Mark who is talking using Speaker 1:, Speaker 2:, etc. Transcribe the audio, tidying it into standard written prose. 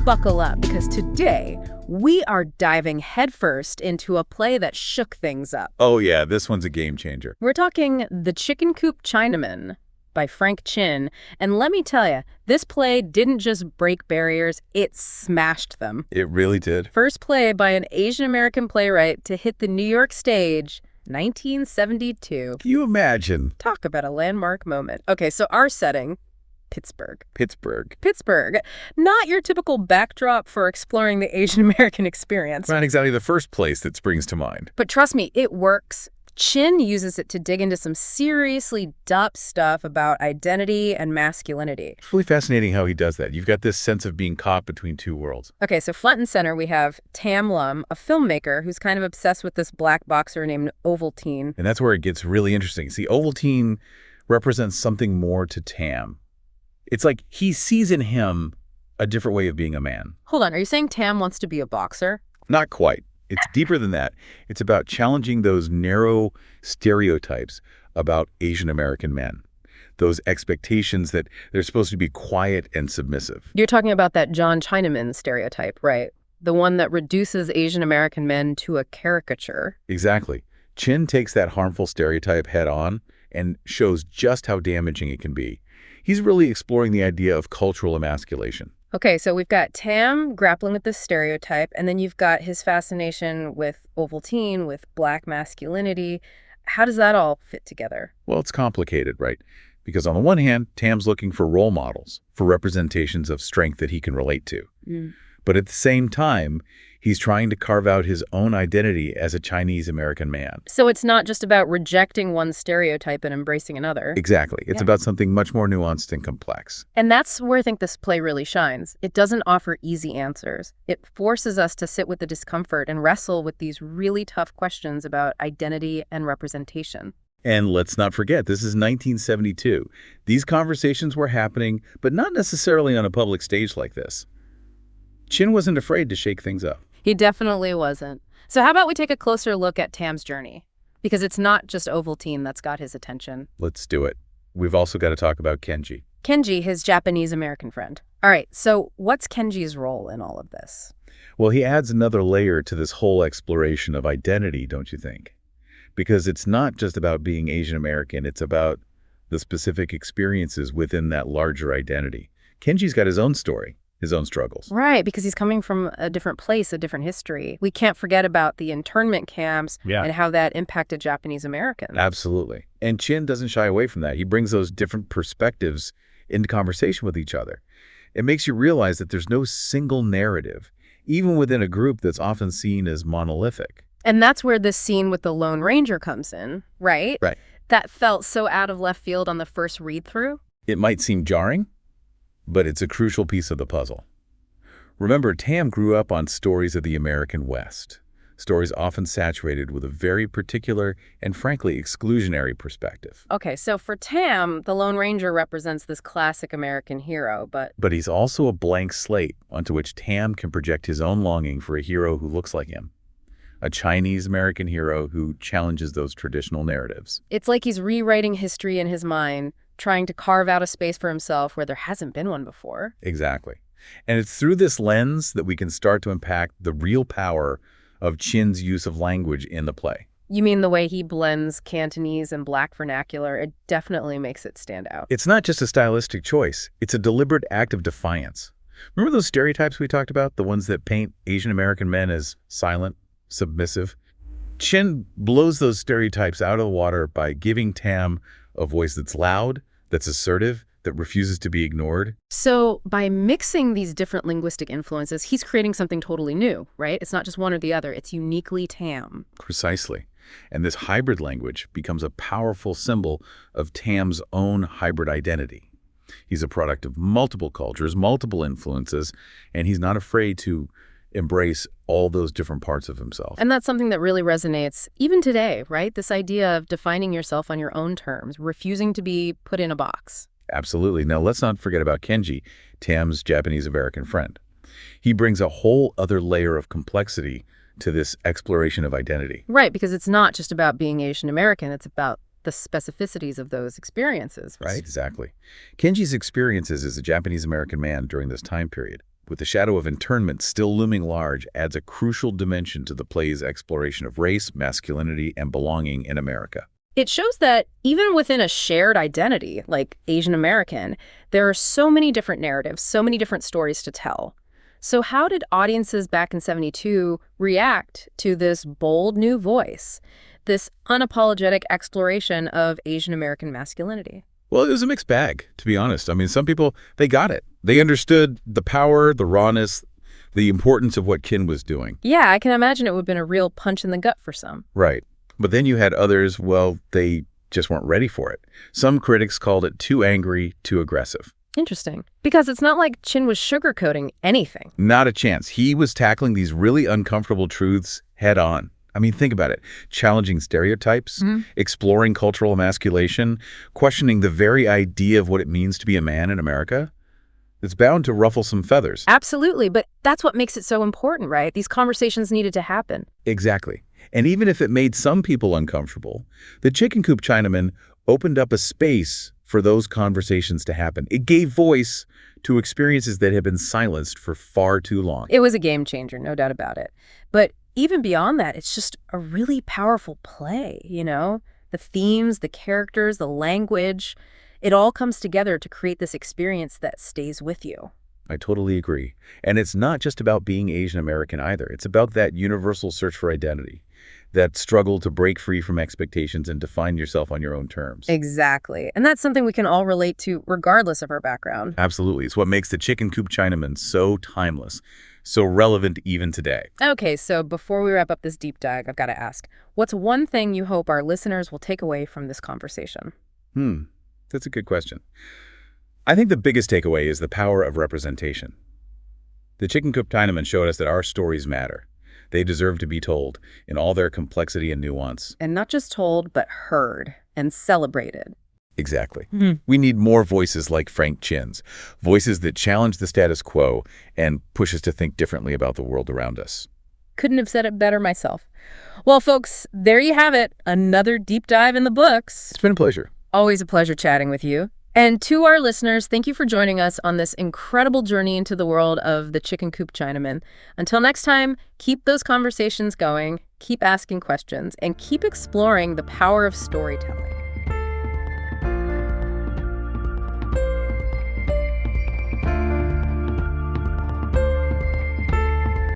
Speaker 1: buckle up, because today we are diving headfirst into a play that shook things up.
Speaker 2: Oh yeah, this one's a game changer.
Speaker 1: We're talking The Chickencoop Chinaman by Frank Chin, and let me tell you, this play didn't just break barriers, it smashed them.
Speaker 2: It really did.
Speaker 1: First play by an Asian American playwright to hit the New York stage, 1972.
Speaker 2: Can you imagine?
Speaker 1: Talk about a landmark moment. Okay, so our setting, Pittsburgh. Pittsburgh. Not your typical backdrop for exploring the Asian American experience.
Speaker 2: Not exactly the first place that springs to mind.
Speaker 1: But trust me, it works. Chin uses it to dig into some seriously dup stuff about identity and masculinity.
Speaker 2: It's really fascinating how he does that. You've got this sense of being caught between two worlds.
Speaker 1: Okay, so front and center we have Tam Lum, a filmmaker who's kind of obsessed with this black boxer named Ovaltine.
Speaker 2: And that's where it gets really interesting. See, Ovaltine represents something more to Tam. It's like he sees in him a different way of being a man.
Speaker 1: Hold on, are you saying Tam wants to be a boxer?
Speaker 2: Not quite. It's deeper than that. It's about challenging those narrow stereotypes about Asian American men. Those expectations that they're supposed to be quiet and submissive.
Speaker 1: You're talking about that John Chinaman stereotype, right? The one that reduces Asian American men to a caricature.
Speaker 2: Exactly. Chin takes that harmful stereotype head on and shows just how damaging it can be. He's really exploring the idea of cultural emasculation.
Speaker 1: Okay, so we've got Tam grappling with this stereotype, and then you've got his fascination with Ovaltine, with black masculinity. How does that all fit together?
Speaker 2: Well, it's complicated, right? Because on the one hand, Tam's looking for role models, for representations of strength that he can relate to. But at the same time, he's trying to carve out his own identity as a Chinese-American man.
Speaker 1: So it's not just about rejecting one stereotype and embracing another.
Speaker 2: Exactly. It's about something much more nuanced and complex.
Speaker 1: And that's where I think this play really shines. It doesn't offer easy answers. It forces us to sit with the discomfort and wrestle with these really tough questions about identity and representation.
Speaker 2: And let's not forget, this is 1972. These conversations were happening, but not necessarily on a public stage like this. Chin wasn't afraid to shake things up.
Speaker 1: He definitely wasn't. So how about we take a closer look at Tam's journey? Because it's not just Ovaltine that's got his attention.
Speaker 2: Let's do it. We've also got to talk about Kenji.
Speaker 1: Kenji, his Japanese-American friend. All right, so what's Kenji's role in all of this?
Speaker 2: Well, he adds another layer to this whole exploration of identity, don't you think? Because it's not just about being Asian American, it's about the specific experiences within that larger identity. Kenji's got his own story, his own struggles.
Speaker 1: Right, because he's coming from a different place, a different history. We can't forget about the internment camps and how that impacted Japanese Americans.
Speaker 2: Absolutely. And Chin doesn't shy away from that. He brings those different perspectives into conversation with each other. It makes you realize that there's no single narrative, even within a group that's often seen as monolithic.
Speaker 1: And that's where this scene with the Lone Ranger comes in, right?
Speaker 2: Right.
Speaker 1: That felt so out of left field on the first read-through.
Speaker 2: It might seem jarring, but it's a crucial piece of the puzzle. Remember, Tam grew up on stories of the American West, stories often saturated with a very particular and frankly exclusionary perspective.
Speaker 1: Okay, so for Tam, the Lone Ranger represents this classic American hero,
Speaker 2: But he's also a blank slate onto which Tam can project his own longing for a hero who looks like him. A Chinese-American hero who challenges those traditional narratives.
Speaker 1: It's like he's rewriting history in his mind, trying to carve out a space for himself where there hasn't been one before.
Speaker 2: Exactly. And it's through this lens that we can start to impact the real power of Chin's use of language in the play.
Speaker 1: You mean the way he blends Cantonese and black vernacular? It definitely makes it stand out.
Speaker 2: It's not just a stylistic choice. It's a deliberate act of defiance. Remember those stereotypes we talked about? The ones that paint Asian American men as silent, submissive? Chin blows those stereotypes out of the water by giving Tam a voice that's loud, that's assertive, that refuses to be ignored.
Speaker 1: So by mixing these different linguistic influences, he's creating something totally new, right? It's not just one or the other. It's uniquely Tam.
Speaker 2: Precisely. And this hybrid language becomes a powerful symbol of Tam's own hybrid identity. He's a product of multiple cultures, multiple influences, and he's not afraid to embrace all those different parts of himself.
Speaker 1: And that's something that really resonates even today, right? This idea of defining yourself on your own terms, refusing to be put in a box.
Speaker 2: Absolutely. Now, let's not forget about Kenji, Tam's Japanese-American friend. He brings a whole other layer of complexity to this exploration of identity.
Speaker 1: Right, because it's not just about being Asian American, it's about the specificities of those experiences.
Speaker 2: Right, exactly. Kenji's experiences as a Japanese-American man during this time period, with the shadow of internment still looming large, adds a crucial dimension to the play's exploration of race, masculinity, and belonging in America.
Speaker 1: It shows that even within a shared identity, like Asian American, there are so many different narratives, so many different stories to tell. So how did audiences back in '72 react to this bold new voice, this unapologetic exploration of Asian American masculinity?
Speaker 2: Well, it was a mixed bag, to be honest. I mean, some people, they got it. They understood the power, the rawness, the importance of what Kin was doing.
Speaker 1: Yeah, I can imagine it would have been a real punch in the gut for some.
Speaker 2: Right. But then you had others, well, they just weren't ready for it. Some critics called it too angry, too aggressive.
Speaker 1: Interesting. Because it's not like Chin was sugarcoating anything.
Speaker 2: Not a chance. He was tackling these really uncomfortable truths head on. I mean, think about it. Challenging stereotypes, exploring cultural emasculation, questioning the very idea of what it means to be a man in America. It's bound to ruffle some feathers.
Speaker 1: Absolutely, but that's what makes it so important, right? These conversations needed to happen.
Speaker 2: Exactly. And even if it made some people uncomfortable, the Chickencoop Chinaman opened up a space for those conversations to happen. It gave voice to experiences that had been silenced for far too long.
Speaker 1: It was a game changer, no doubt about it. But even beyond that, it's just a really powerful play, you know? The themes, the characters, the language, it all comes together to create this experience that stays with you.
Speaker 2: I totally agree. And it's not just about being Asian American either. It's about that universal search for identity, that struggle to break free from expectations and define yourself on your own terms.
Speaker 1: Exactly. And that's something we can all relate to regardless of our background.
Speaker 2: Absolutely. It's what makes the Chickencoop Chinaman so timeless, so relevant even today.
Speaker 1: Okay, so before we wrap up this deep dive, I've got to ask, what's one thing you hope our listeners will take away from this conversation?
Speaker 2: That's a good question. I think the biggest takeaway is the power of representation. The Chickencoop Chinaman showed us that our stories matter. They deserve to be told in all their complexity and nuance.
Speaker 1: And not just told, but heard and celebrated.
Speaker 2: Exactly. We need more voices like Frank Chin's, voices that challenge the status quo and push us to think differently about the world around us.
Speaker 1: Couldn't have said it better myself. Well, folks, there you have it. Another deep dive in the books.
Speaker 2: It's been a pleasure.
Speaker 1: Always a pleasure chatting with you. And to our listeners, thank you for joining us on this incredible journey into the world of the Chickencoop Chinaman. Until next time, keep those conversations going, keep asking questions, and keep exploring the power of storytelling.